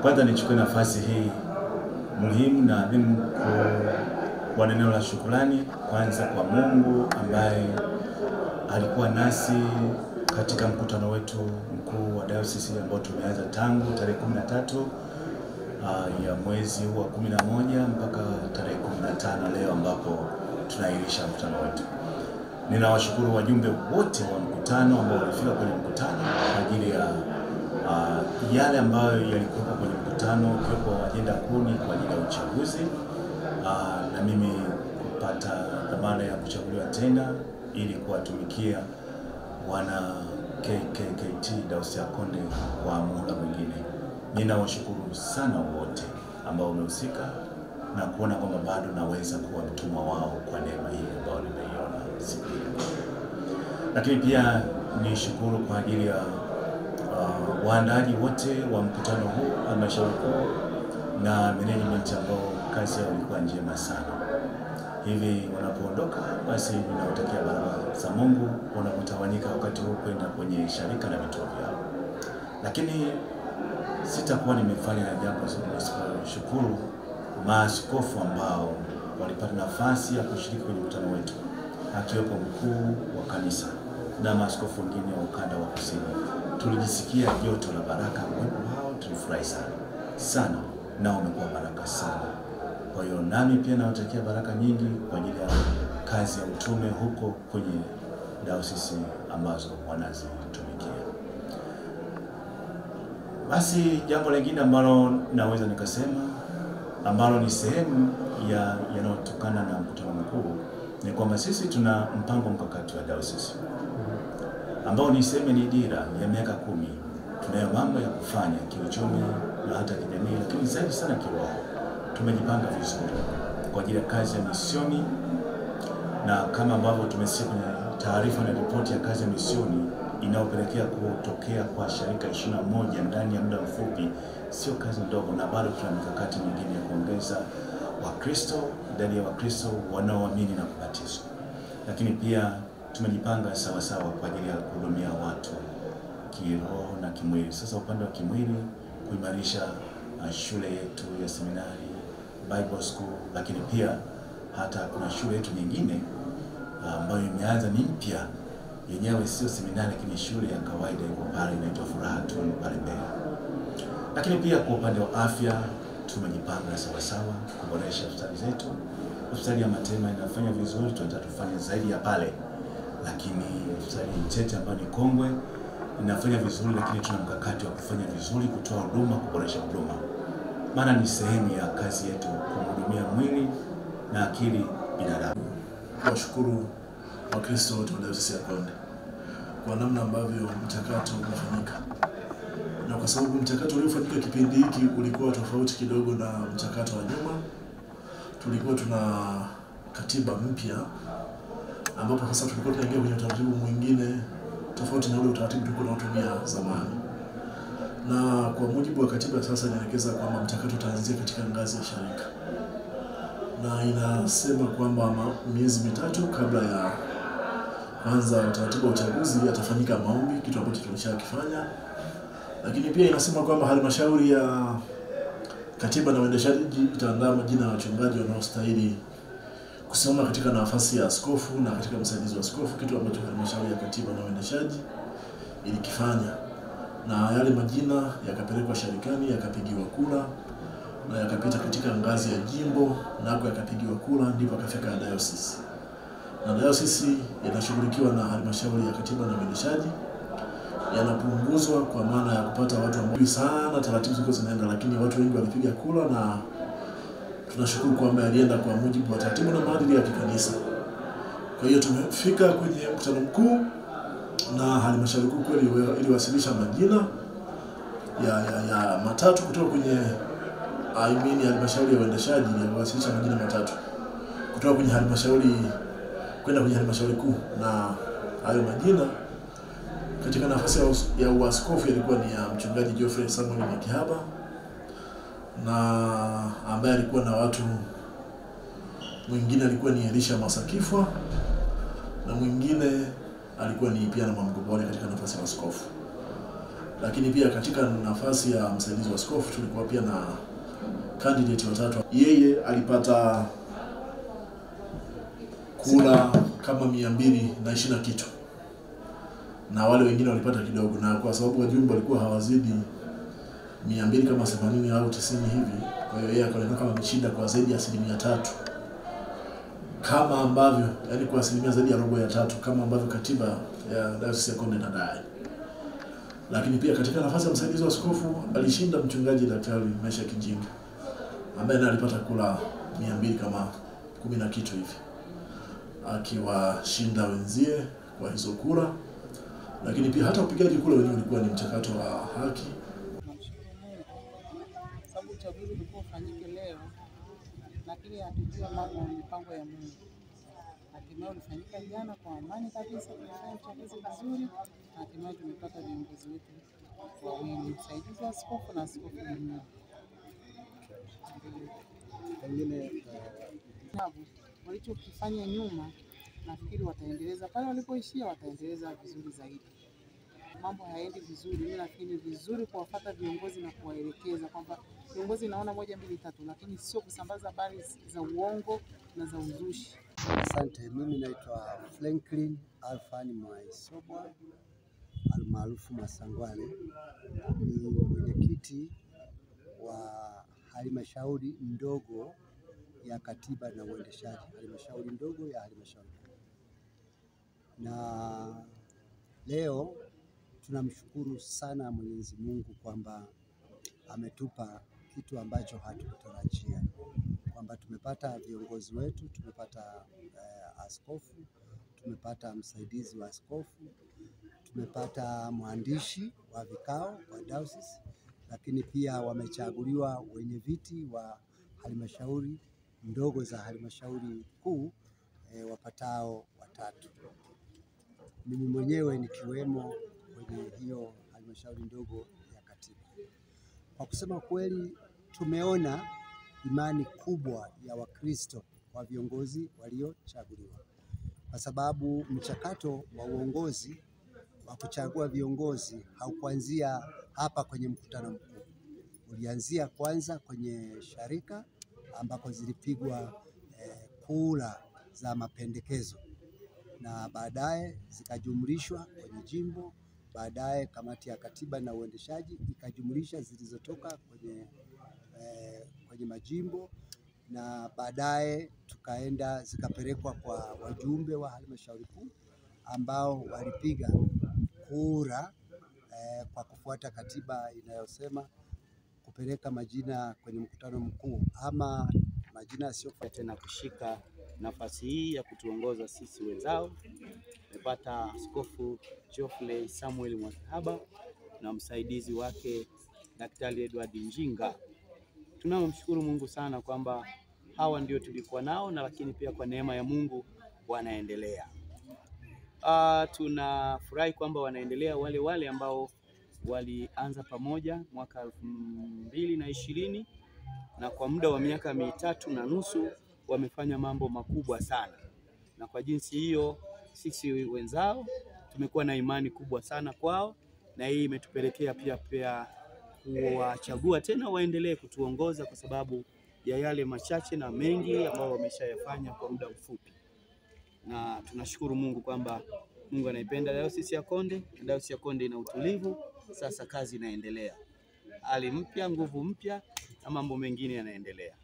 Kwanza nichukue nafasi hii muhimu na adhimu kwa neno la shukrani kwanza kwa Mungu ambaye alikuwa nasi katika mkutano wetu mkuu wa dayosisi ambao tumeanza tangu tarehe 13 ya mwezi huu wa 11 mpaka tarehe 15 leo ambapo tunairisha mkutano wetu. Ninawashukuru wajumbe wote wa mkutano ambao walifika kwenye mkutano kwa ajili ya yale ambayo yalikuwa kwenye mkutano, kwa ajenda kuu kwa ajili ya uchaguzi na mimi kupata dhamana ya kuchaguliwa tena ili kuwatumikia wana KKKT Dayosisi ya Konde kwa muhula mwingine. Ninawashukuru sana wote ambao wamehusika na kuona kwamba bado naweza kuwa mtumwa wao kwa neema hii ambayo nimeiona siku hii. Lakini pia nishukuru kwa ajili ya waandaaji wote wa mkutano huu, halmashauri kuu na management ambao kazi yao ilikuwa njema sana. Hivi wanapoondoka basi ninawatakia baraka za Mungu wanapotawanyika wakati huu kwenda kwenye sharika na vituo vyao. Lakini sitakuwa nimefanya jambo shukuru maaskofu ambao walipata nafasi ya kushiriki kwenye mkutano wetu, akiwepo mkuu wa kanisa na maaskofu wengine wa ukanda wa kusini. Tulijisikia joto la baraka uwepo wao, tulifurahi sana na wamekuwa baraka sana. Kwa hiyo nami pia nawatakia baraka nyingi kwa ajili ya kazi ya utume huko kwenye dayosisi ambazo wanazitumikia. Basi jambo lingine ambalo naweza nikasema ambalo ni sehemu yanayotokana na mkutano mkuu ni kwamba sisi tuna mpango mkakati wa dayosisi ambao niseme ni dira ya miaka 10. Tunayo mambo ya kufanya kiuchumi na hata kijamii, lakini zaidi sana kiroho. Tumejipanga vizuri kwa ajili ya kazi ya misioni, na kama ambavyo tumesikia kwenye taarifa na ripoti ya kazi ya misioni inayopelekea kutokea kwa sharika 21 ndani ya muda mfupi, sio kazi ndogo, na bado tuna mikakati mingine ya kuongeza Wakristo, idadi ya Wakristo wanaoamini na kubatizwa. Lakini pia tumejipanga sawa kwa ajili ya kuhudumia watu kiroho na kimwili. Sasa upande wa kimwili, kuimarisha shule yetu ya seminari, Bible School, lakini pia hata kuna shule yetu nyingine ambayo imeanza ni mpya, yenyewe sio seminari lakini shule ya kawaida iko pale inaitwa Furaha tu pale Mbeya. Lakini pia kwa upande wa afya tumejipanga sawa kuboresha hospitali zetu. Hospitali ya Matema inafanya vizuri, tunataka tufanye zaidi ya pale. Lakini hospitali Mtete ambayo ni kongwe inafanya vizuri, lakini tuna mkakati wa kufanya vizuri, kutoa huduma, kuboresha huduma. Maana ni sehemu ya kazi yetu kumhudumia mwili na akili binadamu. Washukuru Wakristo wote wa Dayosisi ya Konde kwa namna ambavyo mchakato umefanyika. Na kwa sababu mchakato uliofanyika kipindi hiki ulikuwa tofauti kidogo na mchakato wa nyuma. Tulikuwa tuna katiba mpya ambapo sasa tulikuwa tunaingia kwenye utaratibu mwingine tofauti na ule utaratibu tulikuwa tunatumia zamani. Na kwa mujibu wa katiba sasa inaelekeza kwamba mchakato utaanzia katika ngazi ya sharika. Na inasema kwamba miezi mitatu kabla ya kwanza utaratibu wa uchaguzi yatafanyika maombi, kitu ambacho tulishakifanya. Lakini pia inasema kwamba halmashauri ya katiba na uendeshaji itaandaa majina ya wachungaji wanaostahili kusimama katika nafasi ya askofu na katika msaidizi wa askofu, kitu ambacho halmashauri ya katiba na uendeshaji ilikifanya. Na yale majina yakapelekwa sharikani, yakapigiwa kura na yakapita katika ngazi ya jimbo, nako yakapigiwa kura, ndipo akafika dayosisi. Na dayosisi inashughulikiwa na halmashauri ya katiba na uendeshaji, yanapunguzwa kwa maana ya kupata watu ambao sana taratibu ziko zinaenda, lakini watu wengi walipiga kura na tunashukuru kwamba alienda kwa mujibu wa taratibu na maadili ya kikanisa. Kwa hiyo tumefika kwenye mkutano mkuu na halmashauri kuu kweli iliwasilisha majina ya matatu kutoka kwenye halmashauri ya uendeshaji, iliwasilisha majina matatu kutoka kwenye halmashauri kwenda kwenye halmashauri kuu, na hayo majina katika nafasi ya uaskofu ilikuwa ni ya mchungaji Geoffrey Samuel Makihaba, na ambaye alikuwa na watu mwingine alikuwa ni Elisha Masakifwa, na mwingine alikuwa ni pia na Mamgobole katika nafasi ya askofu. Lakini pia katika nafasi ya msaidizi wa askofu tulikuwa pia na candidate watatu. Yeye alipata kura kama 220 kitu, na wale wengine walipata kidogo, na kwa sababu wajumbe walikuwa hawazidi 200 kama 80 au 90 hivi, kwa hiyo yeye akaonekana kama ameshinda kwa zaidi ya 3%, kama ambavyo yani kwa asilimia zaidi ya robo ya tatu, kama ambavyo katiba ya Dayosisi ya Konde inadai. Lakini pia katika nafasi ya msaidizi wa askofu alishinda mchungaji Daktari Meshack Njinga, ambaye alipata kura 200 kama 10 na kitu hivi, akiwashinda wenzie kwa hizo kura. Lakini pia hata upigaji kura wenyewe ulikuwa ni mchakato wa haki. Sababu uchaguzi ulikuwa ufanyike leo, lakini hatujua mambo ya mipango ya Mungu. Hatimaye ulifanyika jana kwa amani kabisa, tulifanya uchaguzi vizuri, na hatimaye tumepata viongozi wetu wawili, msaidizi wa askofu na askofu mwenyewe. Pengine walichokifanya nyuma, nafikiri wataendeleza pale walipoishia, wataendeleza vizuri zaidi. Mambo hayaendi vizuri, mimi nafikiri vizuri kuwafuata viongozi na kuwaelekeza kwamba viongozi naona 1 2 3, lakini sio kusambaza habari za uongo na za uzushi. Asante, mimi naitwa Franklin Alfani Mwaisobwa almaarufu Masangwale, ni mwenyekiti wa halmashauri ndogo ya katiba na uendeshaji, halmashauri ndogo ya halmashauri. Na leo tunamshukuru sana Mwenyezi Mungu kwamba ametupa kitu ambacho hatukutarajia, kwamba tumepata viongozi wetu, tumepata askofu, tumepata msaidizi wa askofu, tumepata mwandishi wa vikao wa dayosisi, lakini pia wamechaguliwa wenye viti wa halmashauri ndogo za halmashauri kuu wapatao 3. Mimi mwenyewe nikiwemo kwenye hiyo halmashauri ndogo ya katiba. Kwa kusema kweli, tumeona imani kubwa ya Wakristo kwa viongozi waliochaguliwa, kwa sababu mchakato wa uongozi wa kuchagua viongozi haukuanzia hapa kwenye mkutano mkuu. Ulianzia kwanza kwenye sharika ambako zilipigwa kura za mapendekezo, na baadaye zikajumlishwa kwenye jimbo, baadaye kamati ya katiba na uendeshaji ikajumlisha zilizotoka kwenye majimbo, na baadaye tukaenda zikapelekwa kwa wajumbe wa halmashauri kuu ambao walipiga kura kwa kufuata katiba inayosema kupeleka majina kwenye mkutano mkuu ama majina yasiyofaa tena kushika nafasi hii ya kutuongoza sisi wenzao. Tumepata Askofu Geoffrey Samuel Mwakihaba na msaidizi wake Daktari Edward Njinga. Tunamshukuru Mungu sana kwamba hawa ndio tulikuwa nao, na lakini pia kwa neema ya Mungu wanaendelea. Tunafurahi kwamba wanaendelea wale ambao walianza pamoja mwaka 2020 na kwa muda wa miaka 3.5 wamefanya mambo makubwa sana, na kwa jinsi hiyo sisi wenzao tumekuwa na imani kubwa sana kwao, na hii imetupelekea pia kuwachagua tena waendelee kutuongoza kwa sababu ya yale machache na mengi ambao wameshayafanya kwa muda mfupi. Na tunashukuru Mungu kwamba Mungu anaipenda Dayosisi ya Konde. Dayosisi ya Konde ina utulivu, sasa kazi inaendelea, hali mpya, nguvu mpya na mambo mengine yanaendelea.